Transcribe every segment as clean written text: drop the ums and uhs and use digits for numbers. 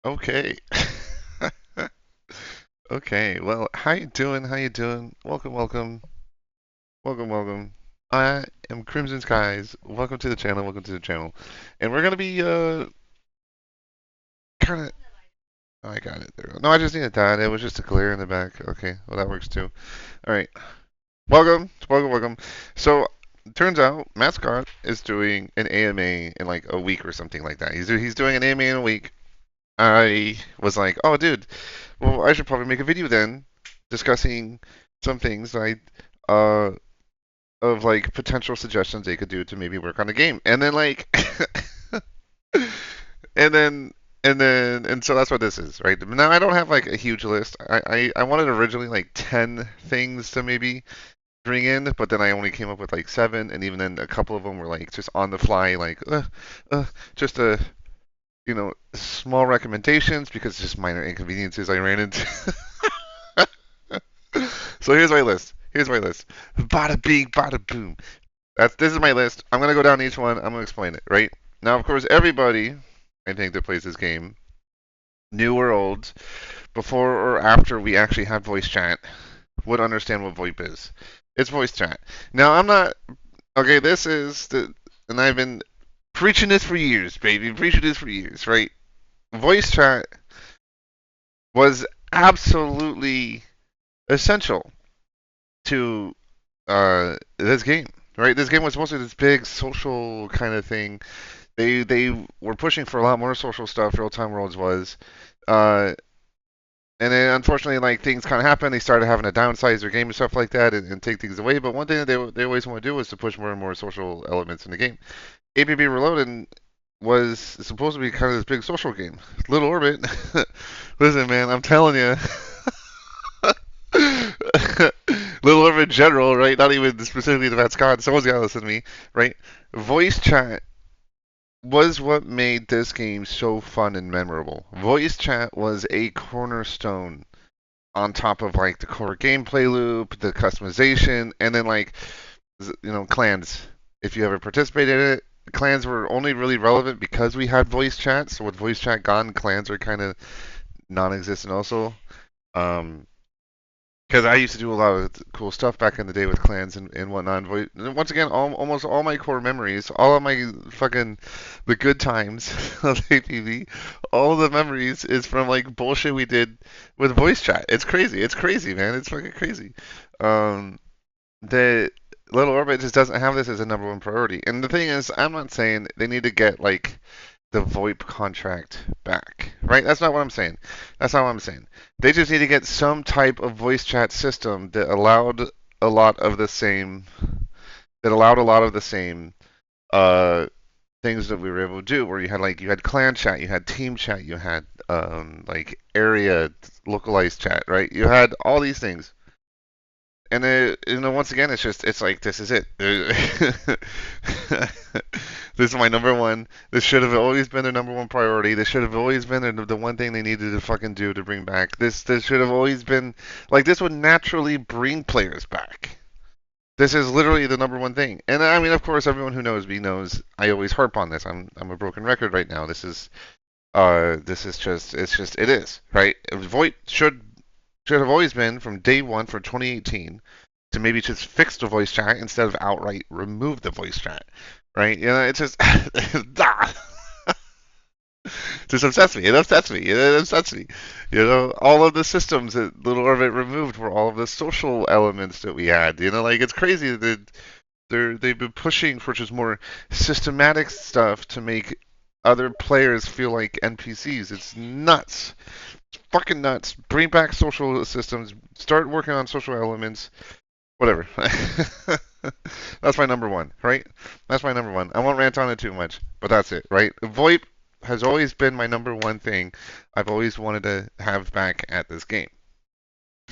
Okay. Okay. Well, how you doing? How you doing? Welcome, welcome, welcome, welcome. I am Crimson Skies. Welcome to the channel. Welcome to the channel. And we're gonna be kind of. Oh, I got it there. No, I just needed that. It was just a glare in the back. Okay. Well, that works too. All right. Welcome, welcome, welcome. So, turns out Matt Scott is doing an AMA in like a week or something like that. He's doing an AMA in a week. I was like, oh, dude, well, I should probably make a video then discussing some things uh, of like potential suggestions they could do to maybe work on the game. And then like, and then, and so that's what this is, right? Now I don't have like a huge list. I wanted originally like 10 things to maybe bring in, but then I only came up with like seven, and even then a couple of them were like just on the fly, like, just a small recommendations because it's just minor inconveniences I ran into. So here's my list. Here's my list. Bada bing, bada boom. This is my list. I'm gonna go down each one. I'm gonna explain it. Right now, of course, everybody I think that plays this game, new or old, before or after we actually had voice chat, would understand what VoIP is. It's voice chat. Now I'm not okay. This is and I've been preaching this for years, baby. Preaching this for years, right? Voice chat was absolutely essential to this game, right? This game was supposed to be this big social kind of thing. They were pushing for a lot more social stuff. Real Time Worlds was, uh, and then unfortunately, like things kind of happened. They started having to downsize their game and stuff like that, and take things away. But one thing that they always want to do was to push more and more social elements in the game. APB Reloaded was supposed to be kind of this big social game. Little Orbit, listen, man, I'm telling you. Little Orbit in general, right? Not even specifically the Matt Scott. Someone's got to listen to me, right? Voice chat was what made this game so fun and memorable. Voice chat was a cornerstone on top of like the core gameplay loop, the customization, and then like clans. If you ever participated in it, clans were only really relevant because we had voice chat. So with voice chat gone, clans are kind of non-existent also. Um, because I used to do a lot of cool stuff back in the day with clans and whatnot. Once again, almost all my core memories, all of my fucking the good times of APV, all the memories is from like bullshit we did with voice chat. It's crazy. It's crazy, man. It's fucking crazy. Um, the Little Orbit just doesn't have this as a number one priority. And the thing is, I'm not saying they need to get like the VoIP contract back, right? That's not what I'm saying. That's not what I'm saying. They just need to get some type of voice chat system that allowed a lot of the same uh, things that we were able to do, where you had clan chat, you had team chat, you had like area localized chat, right? You had all these things. And once again, it's like this is it. This is my number one. This should have always been their number one priority. This should have always been the one thing they needed to fucking do to bring back. This should have always been like this would naturally bring players back. This is literally the number one thing. And I mean, of course, everyone who knows me knows I always harp on this. I'm a broken record right now. This is just it is right. Voight should have always been from day one for 2018 to maybe just fix the voice chat instead of outright remove the voice chat, right? It's just just upsets me. It upsets me. It upsets me. All of the systems that Little Orbit removed were all of the social elements that we had. Like it's crazy that they've been pushing for just more systematic stuff to make other players feel like NPCs. It's nuts. It's fucking nuts. Bring back social systems. Start working on social elements. Whatever. That's my number one, right? That's my number one. I won't rant on it too much, but that's it, right? VoIP has always been my number one thing I've always wanted to have back at this game.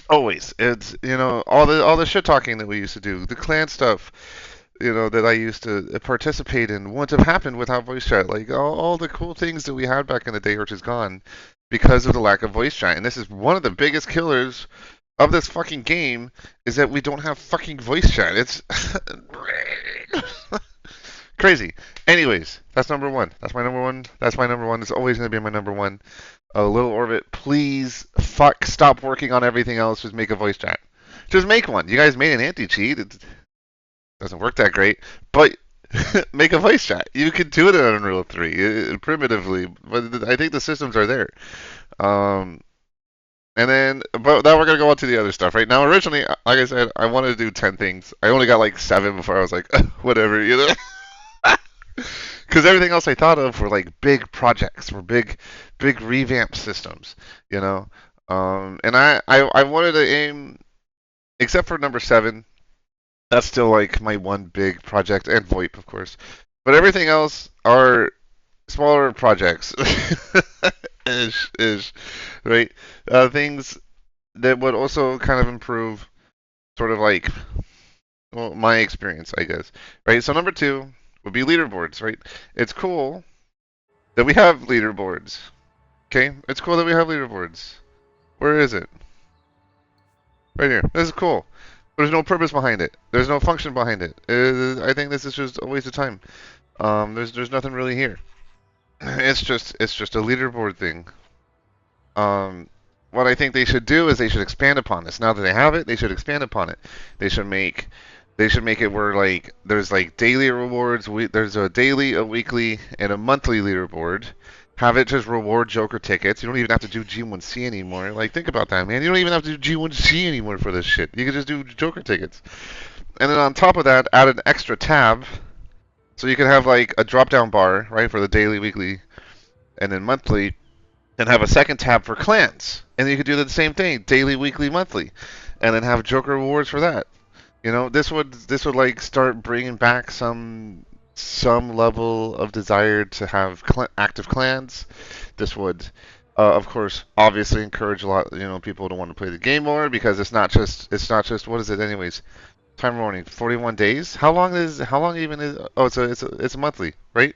Always. It's all the shit talking that we used to do, the clan stuff, that I used to participate in wouldn't have happened without voice chat. Like all the cool things that we had back in the day are just gone because of the lack of voice chat. And this is one of the biggest killers of this fucking game is that we don't have fucking voice chat. It's Crazy. Anyways, that's number one. That's my number one. That's my number one. It's always going to be my number one. Little Orbit, please fuck stop working on everything else. Just make a voice chat. Just make one. You guys made an anti-cheat. It doesn't work that great, but make a voice chat. You can do it in Unreal 3 primitively, but I think the systems are there. Um, and then, but now we're gonna go on to the other stuff. Right now, originally, like I said, I wanted to do 10 things. I only got like 7 before I was like, whatever, you know. Because everything else I thought of were like big projects, were big revamp systems, you know. And I wanted to aim, except for number 7. That's still like my one big project, and VoIP, of course. But everything else are smaller projects. Ish, right? Things that would also kind of improve, sort of like, well, my experience, I guess. Right? So number 2 would be leaderboards, right? It's cool that we have leaderboards. Okay? It's cool that we have leaderboards. Where is it? Right here. This is cool. There's no purpose behind it. There's no function behind it. I think this is just a waste of time. There's nothing really here. It's just a leaderboard thing. What I think they should do is they should expand upon this. Now that they have it, they should expand upon it. They should make it where like there's like daily rewards. There's a daily, a weekly, and a monthly leaderboard. Have it just reward Joker tickets. You don't even have to do G1C anymore. Like, think about that, man. You don't even have to do G1C anymore for this shit. You can just do Joker tickets. And then on top of that, add an extra tab. So you can have like a drop down bar, right, for the daily, weekly, and then monthly. And have a second tab for clans. And you could do the same thing, daily, weekly, monthly. And then have Joker rewards for that. You know, this would like start bringing back some level of desire to have active clans. This would, of course, obviously encourage a lot, people to want to play the game more because it's not just what is it anyways? Time warning, 41 days. How long even is? Oh, it's a monthly, right?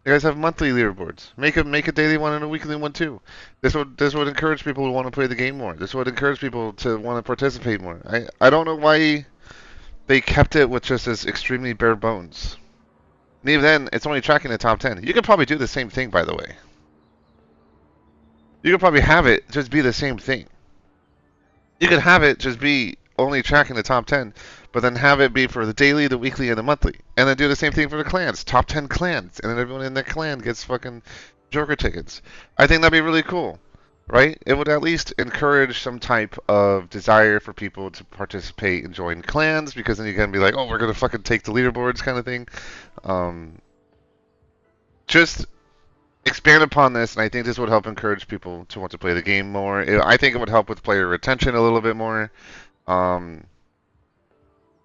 You guys have monthly leaderboards. Make a daily one and a weekly one too. This would encourage people to want to play the game more. This would encourage people to want to participate more. I don't know why they kept it with just as extremely bare bones. And even then, it's only tracking the top 10. You could probably do the same thing, by the way. You could probably have it just be the same thing. You could have it just be only tracking the top 10, but then have it be for the daily, the weekly, and the monthly. And then do the same thing for the clans. Top 10 clans. And then everyone in that clan gets fucking Joker tickets. I think that'd be really cool. Right? It would at least encourage some type of desire for people to participate and join clans because then you can be like, oh, we're going to fucking take the leaderboards kind of thing. Just expand upon this, and I think this would help encourage people to want to play the game more. I think it would help with player retention a little bit more. Um,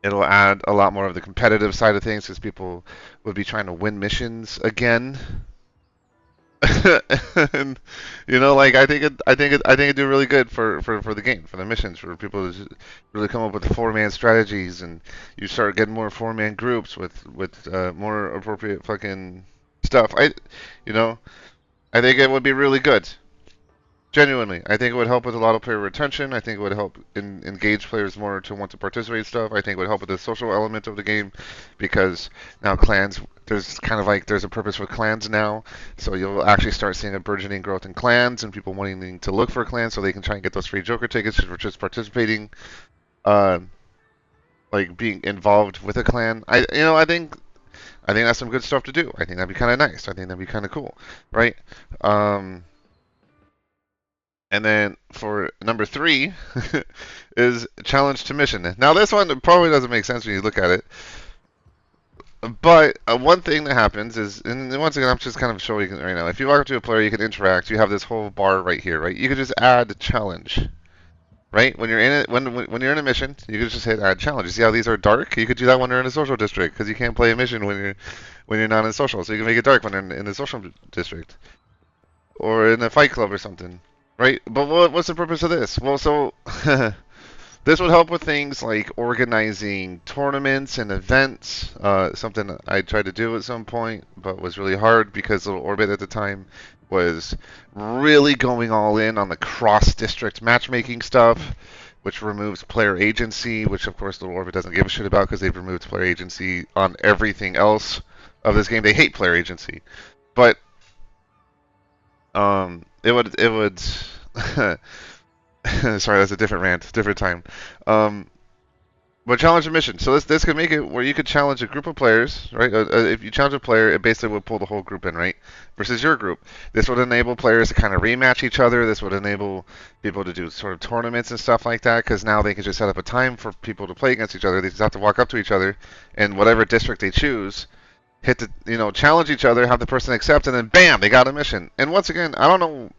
it'll add a lot more of the competitive side of things because people would be trying to win missions again. And like I think it do really good for the game, for the missions, for people to really come up with 4-man strategies, and you start getting more 4-man groups with more appropriate fucking stuff. You know, I think it would be really good. Genuinely, I think it would help with a lot of player retention. I think it would help engage players more to want to participate in stuff. I think it would help with the social element of the game because now clans, there's a purpose for clans now. So you'll actually start seeing a burgeoning growth in clans and people wanting to look for clans so they can try and get those free Joker tickets for just participating, uh, like being involved with a clan. I think that's some good stuff to do. I think that'd be kind of nice. I think that'd be kind of cool, right? And then for number 3 is challenge to mission. Now this one probably doesn't make sense when you look at it. But one thing that happens is, and once again, I'm just kind of showing right now. If you walk up to a player, you can interact. You have this whole bar right here, right? You can just add challenge, right? When you're in it, when you're in a mission, you can just hit add challenge. You see how these are dark? You could do that when you're in a social district because you can't play a mission when you're not in social. So you can make it dark when you're in the social district or in a fight club or something. Right? But what's the purpose of this? Well, so this would help with things like organizing tournaments and events, something I tried to do at some point, but was really hard because Little Orbit at the time was really going all in on the cross-district matchmaking stuff, which removes player agency, which of course Little Orbit doesn't give a shit about because they've removed player agency on everything else of this game. They hate player agency, but it would. Sorry, that's a different rant, different time. Um, But challenge a mission. So this could make it where you could challenge a group of players, right? If you challenge a player, it basically would pull the whole group in, right? Versus your group. This would enable players to kind of rematch each other. This would enable people to do sort of tournaments and stuff like that, because now they can just set up a time for people to play against each other. They just have to walk up to each other, and whatever district they choose, hit the challenge each other, have the person accept, and then bam, they got a mission. And once again, I don't know,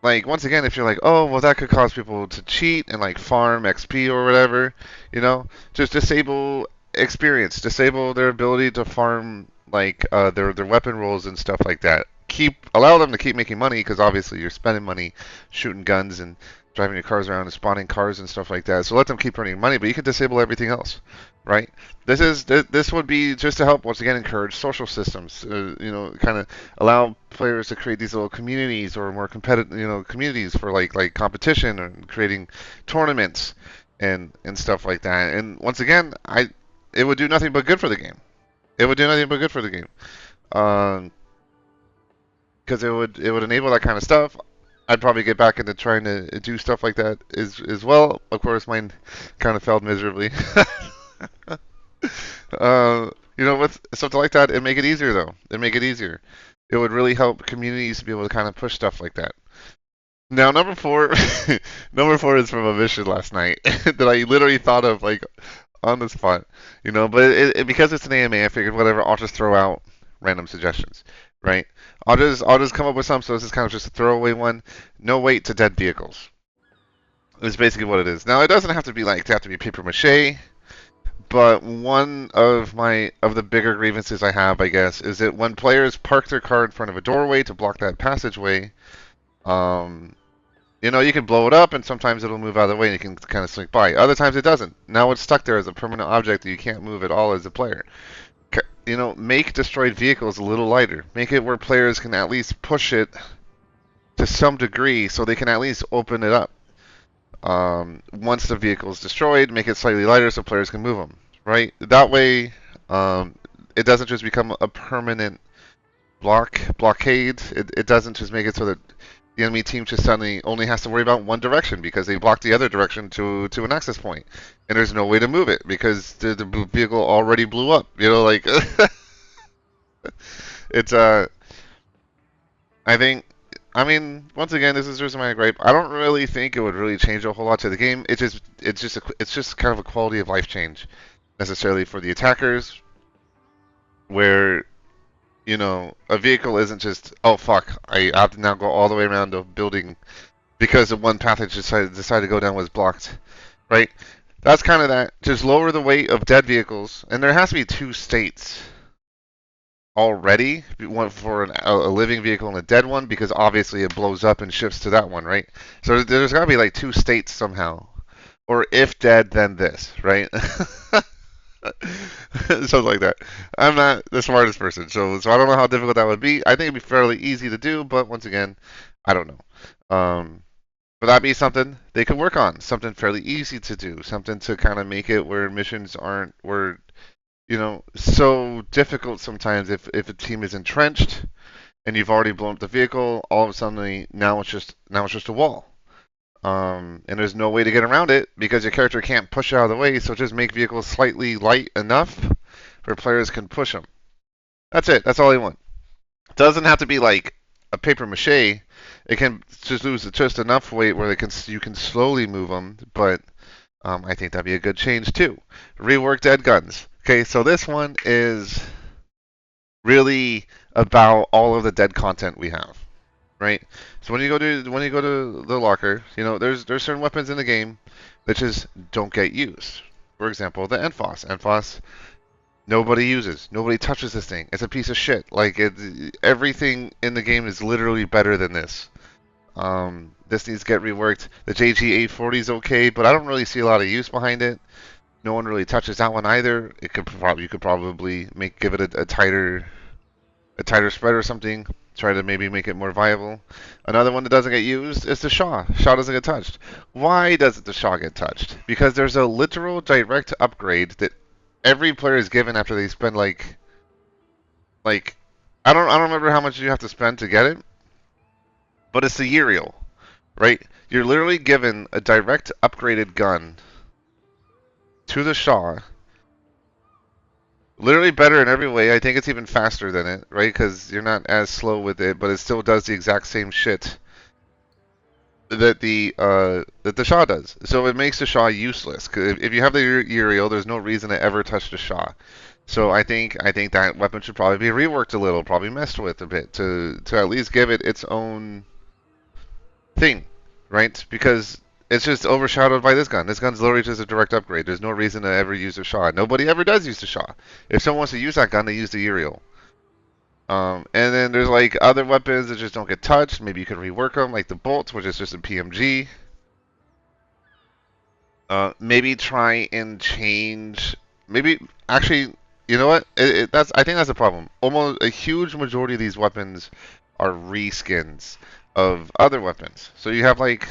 like, once again, if you're like, oh, well, that could cause people to cheat and like farm XP or whatever, just disable experience, disable their ability to farm like their weapon rolls and stuff like that. Allow them to keep making money, because obviously you're spending money shooting guns and driving your cars around and spawning cars and stuff like that. So let them keep earning money, but you can disable everything else, right? This would be just to help once again encourage social systems. Kind of allow players to create these little communities or more competitive, communities for like competition and creating tournaments and stuff like that. And once again, it would do nothing but good for the game. It would do nothing but good for the game. Um, because it would enable that kind of stuff. I'd probably get back into trying to do stuff like that as well. Of course, mine kind of failed miserably. With something like that, it'd make it easier though. It'd make it easier. It would really help communities to be able to kind of push stuff like that. Now, number four, number four is from a mission last night that I literally thought of like on the spot. But because it's an AMA, I figured whatever, I'll just throw out random suggestions, right? I'll just come up with some. So this is kind of just a throwaway one. No weight to dead vehicles. Is basically what it is. Now, it doesn't have to be like, they have to be paper mache. But one of the bigger grievances I have, I guess, is that when players park their car in front of a doorway to block that passageway, um, you can blow it up, and sometimes it'll move out of the way, and you can kind of slink by. Other times it doesn't. Now it's stuck there as a permanent object that you can't move at all as a player. Make destroyed vehicles a little lighter. Make it where players can at least push it to some degree, so they can at least open it up. Once the vehicle is destroyed, make it slightly lighter so players can move them. Right? That way, it doesn't just become a permanent blockade. It doesn't just make it so that the enemy team just suddenly only has to worry about one direction because they blocked the other direction to an access point, and there's no way to move it because the vehicle already blew up. Like it's I think. I mean, once again, this is just my gripe. I don't really think it would really change a whole lot to the game. It's just kind of a quality of life change, necessarily for the attackers, where a vehicle isn't just, oh fuck, I have to now go all the way around the building because the one path I decided to go down was blocked, right? That's kind of that. Just lower the weight of dead vehicles, and there has to be two states already, one for a living vehicle and a dead one, because obviously it blows up and shifts to that one, right? So there's got to be like two states somehow, or if dead, then this, right? Something like that. I'm not the smartest person, so I don't know how difficult that would be. I think it'd be fairly easy to do, but once again, I don't know. But that'd be something they could work on, something fairly easy to do, something to kind of make it where missions aren't so difficult sometimes if a team is entrenched and you've already blown up the vehicle, all of a sudden now it's just a wall. And there's no way to get around it because your character can't push out of the way, so just make vehicles slightly light enough where players can push them. That's it. That's all I want. It doesn't have to be like a paper mache. It can just lose just enough weight where you can slowly move them, but I think that'd be a good change too. Rework dead guns. Okay, so this one is really about all of the dead content we have, right? So when you go to the locker, there's certain weapons in the game that just don't get used. For example, the NFOS. NFOS, nobody uses. Nobody touches this thing. It's a piece of shit. Like everything in the game is literally better than this. This needs to get reworked. The JG840 is okay, but I don't really see a lot of use behind it. No one really touches that one either. You could probably give it a tighter spread or something. Try to maybe make it more viable. Another one that doesn't get used is the Shaw. Shaw doesn't get touched. Why doesn't the Shaw get touched? Because there's a literal direct upgrade that every player is given after they spend like Like, I don't remember how much you have to spend to get it, but it's the Uriel, right? You're literally given a direct upgraded gun to the Shaw. Literally better in every way. I think it's even faster than it, right? Because you're not as slow with it, but it still does the exact same shit that the Shaw does. So it makes the Shaw useless. 'Cause if you have the Uriel, there's no reason to ever touch the Shaw. So I think that weapon should probably be reworked a little, probably messed with a bit to at least give it its own thing, right? Because it's just overshadowed by this gun. This gun's literally just a direct upgrade. There's no reason to ever use a Shaw. Nobody ever does use the Shaw. If someone wants to use that gun, they use the Uriel. And then there's like other weapons that just don't get touched. Maybe you can rework them, like the bolts, which is just a PMG. Maybe try and change. Maybe actually, you know what? That's I think that's a problem. Almost a huge majority of these weapons are reskins of other weapons. So you have like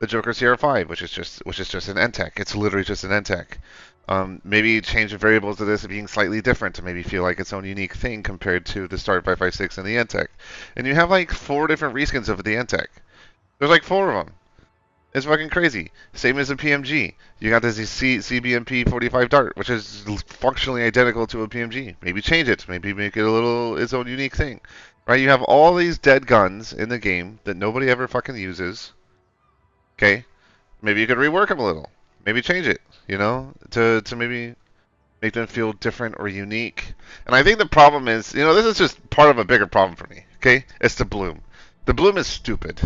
the Joker CR5, which is just an NTech. It's literally just an NTech. Maybe change the variables of this being slightly different to maybe feel like its own unique thing compared to the Start 556 and the NTech. And you have like 4 different reskins of the NTech. There's like 4 of them. It's fucking crazy. Same as a PMG. You got this CBMP 45 Dart, which is functionally identical to a PMG. Maybe change it. Maybe make it a little its own unique thing. Right? You have all these dead guns in the game that nobody ever fucking uses. Okay? Maybe you could rework them a little. Maybe change it, to maybe make them feel different or unique. And I think the problem is, this is just part of a bigger problem for me. Okay, it's the bloom. The bloom is stupid.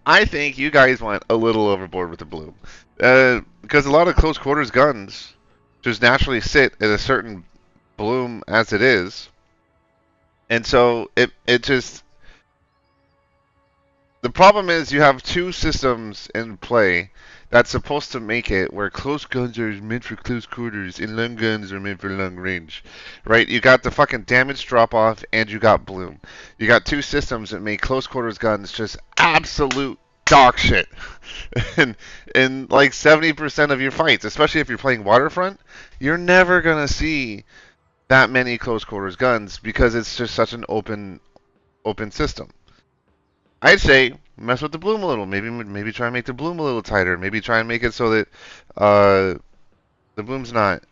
I think you guys went a little overboard with the bloom, because a lot of close quarters guns just naturally sit at a certain bloom as it is, and so it just the problem is you have 2 systems in play that's supposed to make it where close guns are meant for close quarters and long guns are meant for long range. Right? You got the fucking damage drop off and you got bloom. You got 2 systems that make close quarters guns just absolute dog shit. and in like 70% of your fights, especially if you're playing waterfront, you're never gonna see that many close quarters guns because it's just such an open system. I'd say mess with the bloom a little. Maybe try and make the bloom a little tighter. Maybe try and make it so that uh, the bloom's not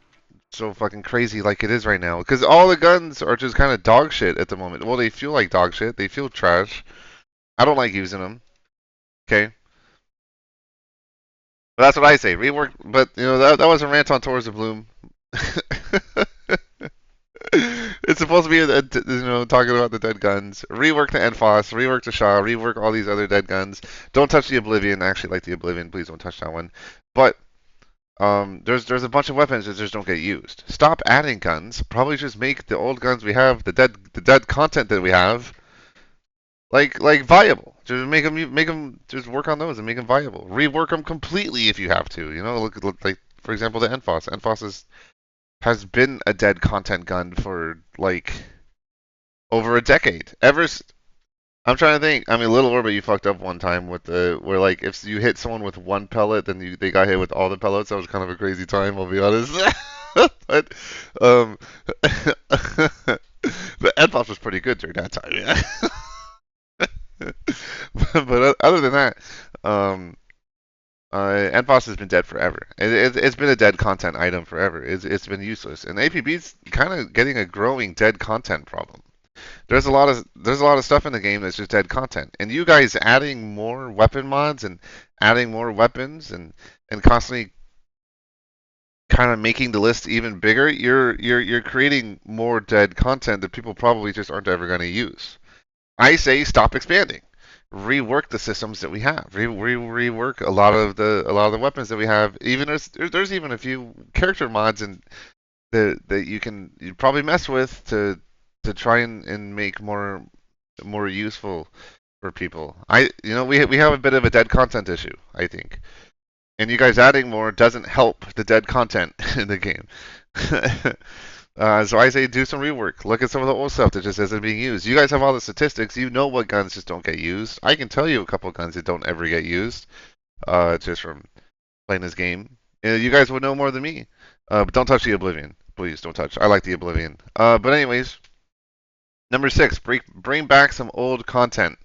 so fucking crazy like it is right now. Because all the guns are just kind of dog shit at the moment. Well, they feel like dog shit. They feel trash. I don't like using them. Okay, but that's what I say. Rework, but that was a rant on towards the bloom. It's supposed to be talking about the dead guns. Rework the Enfos, rework the Shaw, rework all these other dead guns. Don't touch the Oblivion. I actually like the Oblivion. Please don't touch that one. But there's a bunch of weapons that just don't get used. Stop adding guns. Probably just make the old guns we have, the dead content that we have, like viable. Just make them just work on those and make them viable. Rework them completely if you have to. Look like for example the Enfos. Enfos has been a dead content gun for like over a decade. I'm trying to think. I mean, Little Orbit, you fucked up one time with the where like if you hit someone with one pellet, then they got hit with all the pellets. That was kind of a crazy time, I'll be honest. but um, but Edboss was pretty good during that time. Yeah. but other than that, um, Endboss has been dead forever. It's been a dead content item forever. It's been useless, and APB's kind of getting a growing dead content problem. There's a lot of stuff in the game that's just dead content, and you guys adding more weapon mods and adding more weapons and constantly kind of making the list even bigger. You're creating more dead content that people probably just aren't ever going to use. I say stop expanding. Rework the systems that we have. Rework a lot of the weapons that we have. Even there's even a few character mods and that you probably mess with to try and make more useful for people. We have a bit of a dead content issue, I think. And you guys adding more doesn't help the dead content in the game. So I say do some rework. Look at some of the old stuff that just isn't being used. You guys have all the statistics. You know what guns just don't get used. I can tell you a couple of guns that don't ever get used, just from playing this game. You guys would know more than me. But don't touch the Oblivion. Please don't touch. I like the Oblivion. But anyways, number six, bring back some old content.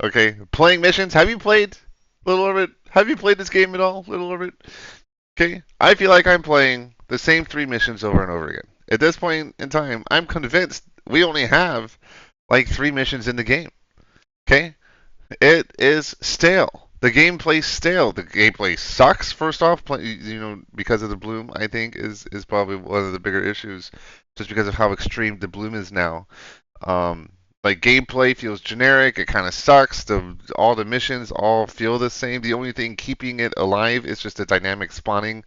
Okay, playing missions. Have you played Little Orbit? Have you played this game at all, Little Orbit? Okay, I feel like I'm playing the same three missions over and over again. At this point in time, I'm convinced we only have like three missions in the game. Okay, it is stale. The gameplay's stale. The gameplay sucks. First off, because of the bloom, I think is probably one of the bigger issues, just because of how extreme the bloom is now. Um, like gameplay feels generic. It kind of sucks. All the missions all feel the same. The only thing keeping it alive is just the dynamic spawning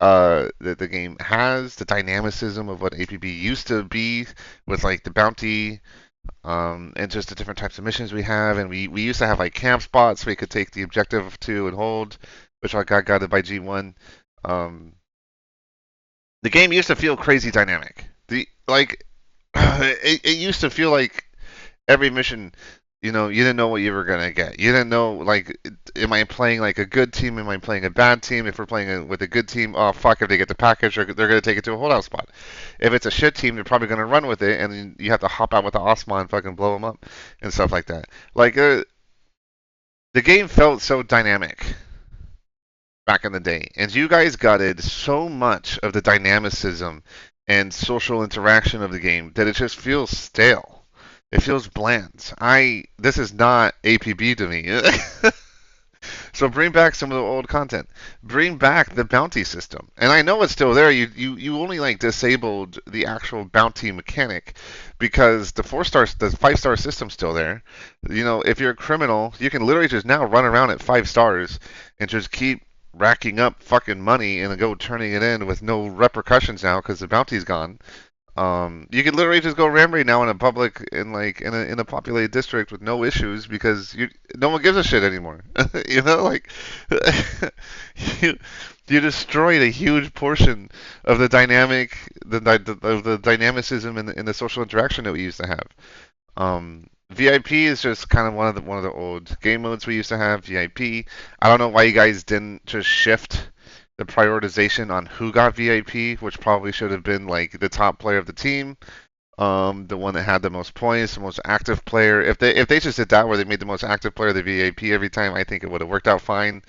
that the game has, the dynamicism of what APB used to be with like the bounty and just the different types of missions we have. And we used to have like camp spots we could take the objective to and hold, which I got guided by G1. Um, the game used to feel crazy dynamic. It used to feel like every mission, you didn't know what you were gonna get. You didn't know, like, am I playing like a good team? Am I playing a bad team? If we're playing with a good team, oh fuck, if they get the package, they're gonna take it to a holdout spot. If it's a shit team, they're probably gonna run with it, and then you have to hop out with the Osma and fucking blow them up and stuff like that. Like, the game felt so dynamic back in the day, and you guys gutted so much of the dynamicism and social interaction of the game that it just feels stale. It feels bland. This is not APB to me. So bring back some of the old content. Bring back the bounty system. And I know it's still there. You only like disabled the actual bounty mechanic because the 5-star system's still there. If you're a criminal, you can literally just now run around at 5 stars and just keep racking up fucking money and go turning it in with no repercussions now because the bounty's gone. You can literally just go ram raid now in a public in a populated district with no issues because no one gives a shit anymore. Like you you destroyed a huge portion of the dynamicism in the social interaction that we used to have. VIP is just kind of one of the old game modes we used to have. VIP. I don't know why you guys didn't just shift the prioritization on who got VIP, which probably should have been like the top player of the team, the one that had the most points, the most active player. If they just did that, where they made the most active player the VIP every time, I think it would have worked out fine.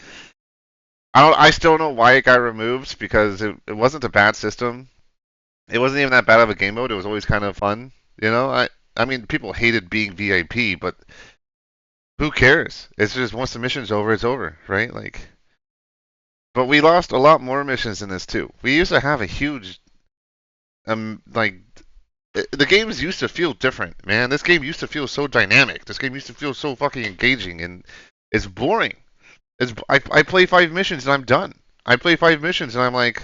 I still don't know why it got removed because it wasn't a bad system. It wasn't even that bad of a game mode. It was always kind of fun. I mean, people hated being VIP, but who cares? It's just once the mission's over, it's over, right? Like. But we lost a lot more missions in this too. We used to have a huge, like, the games used to feel different, man. This game used to feel so dynamic. This game used to feel so fucking engaging, and it's boring. I play 5 missions and I'm done. I play 5 missions and I'm like,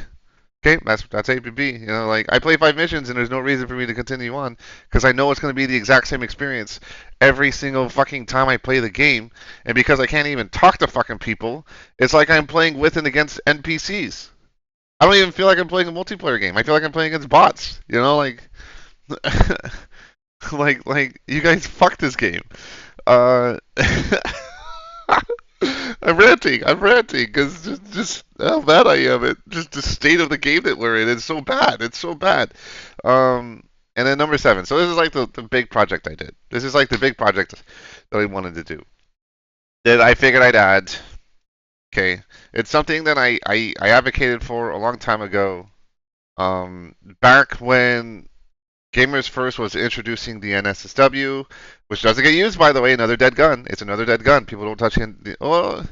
okay, that's APB. Like I play 5 missions and there's no reason for me to continue on because I know it's going to be the exact same experience every single fucking time I play the game. And because I can't even talk to fucking people, it's like I'm playing with and against NPCs. I don't even feel like I'm playing a multiplayer game. I feel like I'm playing against bots. Like, like you guys fuck this game. Uh, I'm ranting because just how bad I am at just the state of the game that we're in. It's so bad. It's so bad. And then number 7. So this is like the big project I did. This is like the big project that I wanted to do. That I figured I'd add. Okay, it's something that I advocated for a long time ago. Back when Gamers First was introducing the NSSW, which doesn't get used, by the way. Another dead gun. It's another dead gun. People don't touch it. Well,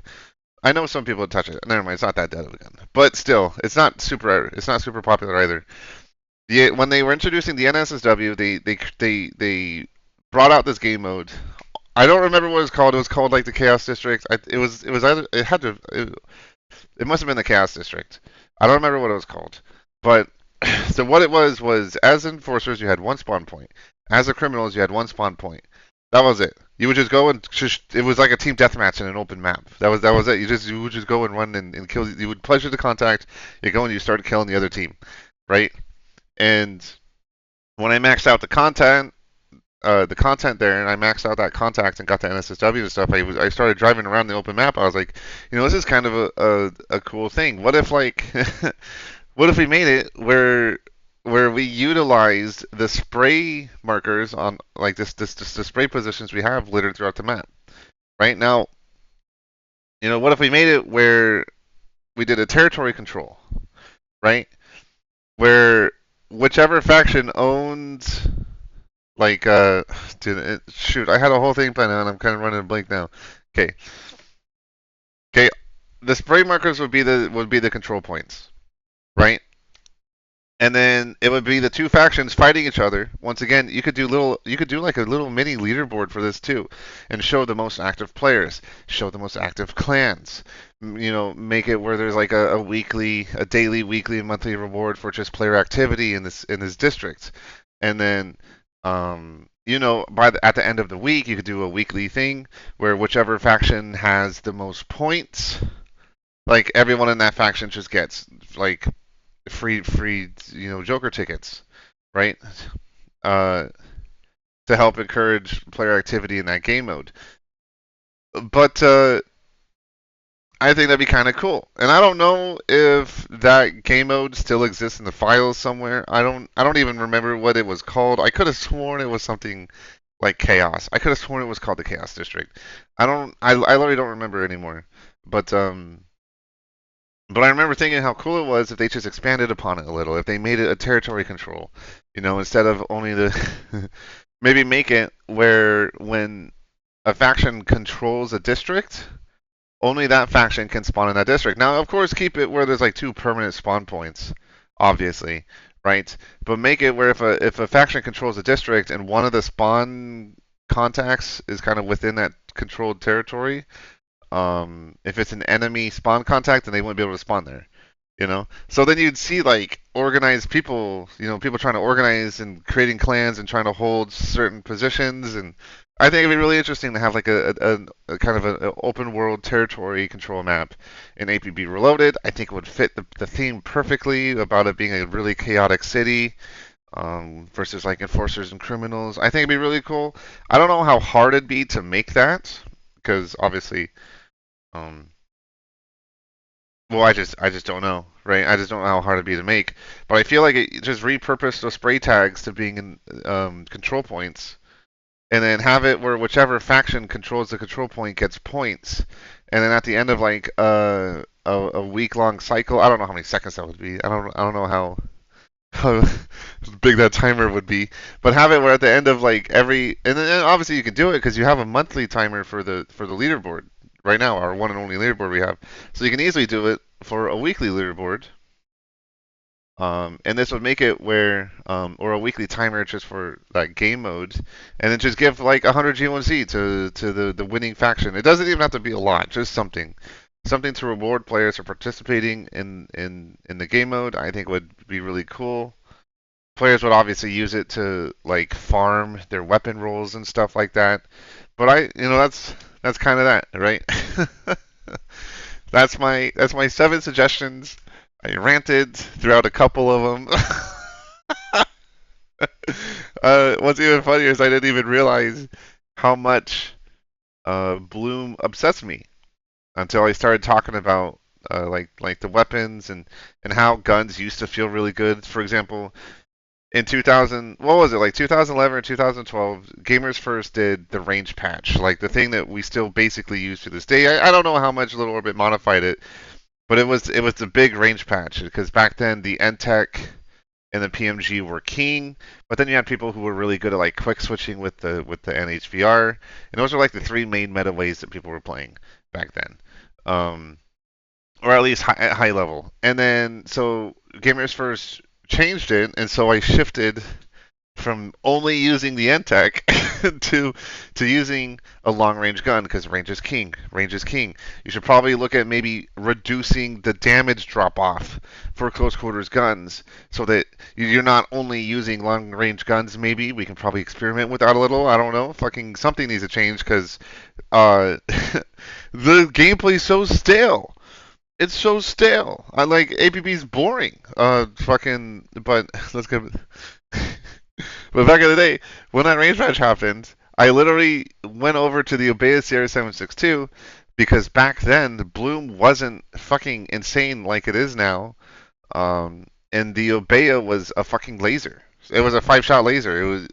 I know some people touch it. Never mind. It's not that dead of a gun, but still, it's not super. It's not super popular either. When they were introducing the NSSW, they brought out this game mode. I don't remember what it was called. It was called like the Chaos District. It was either it must have been the Chaos District. I don't remember what it was called, but so what it was as enforcers you had one spawn point. As a criminals you had one spawn point. That was it. You would just go and it was like a team deathmatch in an open map. That was it. You would just go and run and kill. You would pleasure the contact. You go and you start killing the other team, right? And when I maxed out the content, the content there, and I maxed out that contact and got the NSSW and stuff. I started driving around the open map. I was like, this is kind of a cool thing. What if like what if we made it where we utilized the spray markers on like this the spray positions we have littered throughout the map. Right now, what if we made it where we did a territory control, right? Where whichever faction owns like dude, shoot, I had a whole thing planned out and I'm kind of running a blank now. Okay. Okay, the spray markers would be the control points, right? And then it would be the two factions fighting each other. Once again, you could do like a little mini leaderboard for this too, and show the most active players, show the most active clans. Make it where there's like a daily, weekly, and monthly reward for just player activity in this district, and then at the end of the week, you could do a weekly thing where whichever faction has the most points, like everyone in that faction just gets like free Joker tickets, right? Uh, to help encourage player activity in that game mode. But I think that'd be kind of cool. And I don't know if that game mode still exists in the files somewhere. I don't even remember what it was called. I could have sworn it was something like Chaos. I could have sworn it was called the Chaos District. I literally don't remember anymore. But but I remember thinking how cool it was if they just expanded upon it a little, if they made it a territory control, instead of only the maybe make it where when a faction controls a district, only that faction can spawn in that district. Now, of course, keep it where there's like two permanent spawn points, obviously, right? But make it where if a faction controls a district and one of the spawn contacts is kind of within that controlled territory, if it's an enemy spawn contact, then they wouldn't be able to spawn there. So then you'd see like organized people, people trying to organize and creating clans and trying to hold certain positions, and I think it'd be really interesting to have like a kind of an open world territory control map in APB Reloaded. I think it would fit the theme perfectly about it being a really chaotic city, versus like enforcers and criminals. I think it'd be really cool. I don't know how hard it'd be to make that because obviously, um, well, I just don't know, right? I just don't know how hard it'd be to make. But I feel like it just repurposed those spray tags to being in control points, and then have it where whichever faction controls the control point gets points, and then at the end of like a week long cycle, I don't know how many seconds that would be. I don't know how big that timer would be, but have it where at the end of like and then obviously you can do it because you have a monthly timer for the leaderboard right now, our one and only leaderboard we have. So you can easily do it for a weekly leaderboard. And this would make it where, or a weekly timer just for like game mode, and then just give like 100 G1C to the winning faction. It doesn't even have to be a lot, just something to reward players for participating in the game mode. I think would be really cool. Players would obviously use it to like farm their weapon rolls and stuff like that. But that's kind of that, right? That's my 7 suggestions. I ranted throughout a couple of them. What's even funnier is I didn't even realize how much Bloom obsessed me until I started talking about like the weapons and how guns used to feel really good. For example, in 2000, what was it, like 2011 or 2012, Gamers First did the range patch, like the thing that we still basically use to this day. I don't know how much Little Orbit modified it, but it was the big range patch because back then the NTech and the PMG were king, but then you had people who were really good at like quick switching with the NHVR, and those are like the three main meta ways that people were playing back then, or at least at high level. And then so Gamers First changed it, and so I shifted from only using the NTech to using a long range gun because range is king. Range is king. You should probably look at maybe reducing the damage drop off for close quarters guns so that you're not only using long range guns. Maybe we can probably experiment with that a little. I don't know. Fucking something needs to change because the gameplay's so stale. It's so stale. I like APB's boring. Fucking. But let's get. But back in the day, when that range match happened, I literally went over to the Obeya CR762 because back then the Bloom wasn't fucking insane like it is now. And the Obeya was a fucking laser. It was a 5-shot laser. It was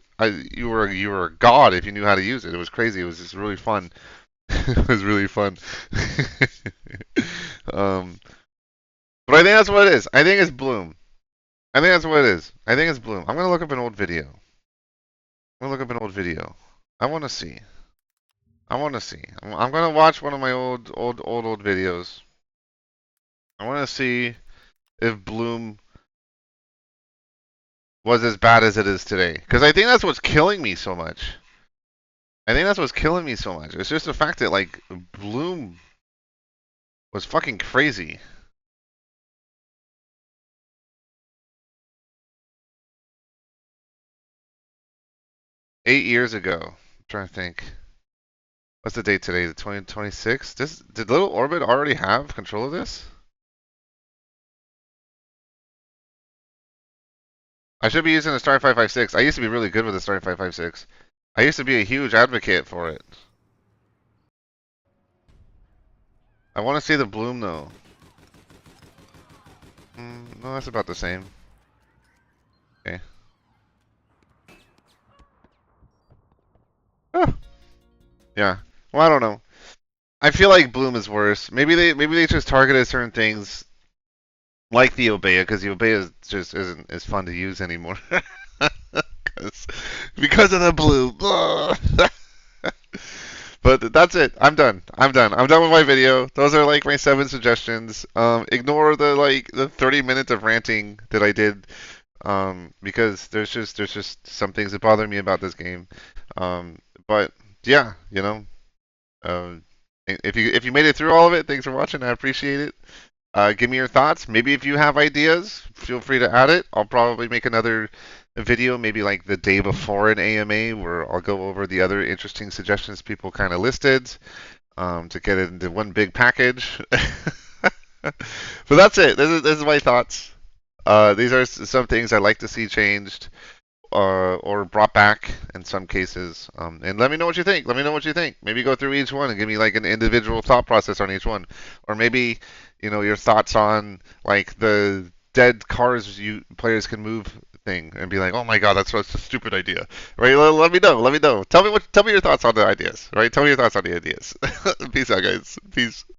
you were a god if you knew how to use it. It was crazy. It was just really fun. It was really fun. um, but I think that's what it is. I think it's Bloom. I think that's what it is. I think it's Bloom. I'm gonna look up an old video. I'm gonna look up an old video. I want to see. I want to see. I'm gonna watch one of my old videos. I want to see if Bloom was as bad as it is today. Because I think that's what's killing me so much. I think that's what's killing me so much. It's just the fact that like Bloom was fucking crazy. $8 years ago. I'm trying to think. What's the date today? The 2026? Did Little Orbit already have control of this? I should be using the Star 556. I used to be really good with the Star 556. I used to be a huge advocate for it. I want to see the Bloom though. No, that's about the same. Okay. Oh, yeah. Well, I don't know. I feel like Bloom is worse. Maybe they just targeted certain things like the Obeya because the Obeya just isn't as fun to use anymore. because of the Bloom. But that's it. I'm done. I'm done. I'm done with my video. Those are like my 7 suggestions. Ignore the 30 minutes of ranting that I did. Because there's just some things that bother me about this game. But yeah, uh, if you made it through all of it, thanks for watching. I appreciate it. Give me your thoughts. Maybe if you have ideas, feel free to add it. I'll probably make another video, maybe like the day before an AMA, where I'll go over the other interesting suggestions people kind of listed to get it into one big package. But that's it. This is my thoughts. These are some things I'd like to see changed or brought back in some cases. And let me know what you think. Let me know what you think. Maybe go through each one and give me like an individual thought process on each one, or maybe your thoughts on like the dead cars you players can move thing, and be like, oh my god, that's such a stupid idea. Right? Let me know. Let me know. Tell me your thoughts on the ideas. Right? Tell me your thoughts on the ideas. Peace out, guys. Peace.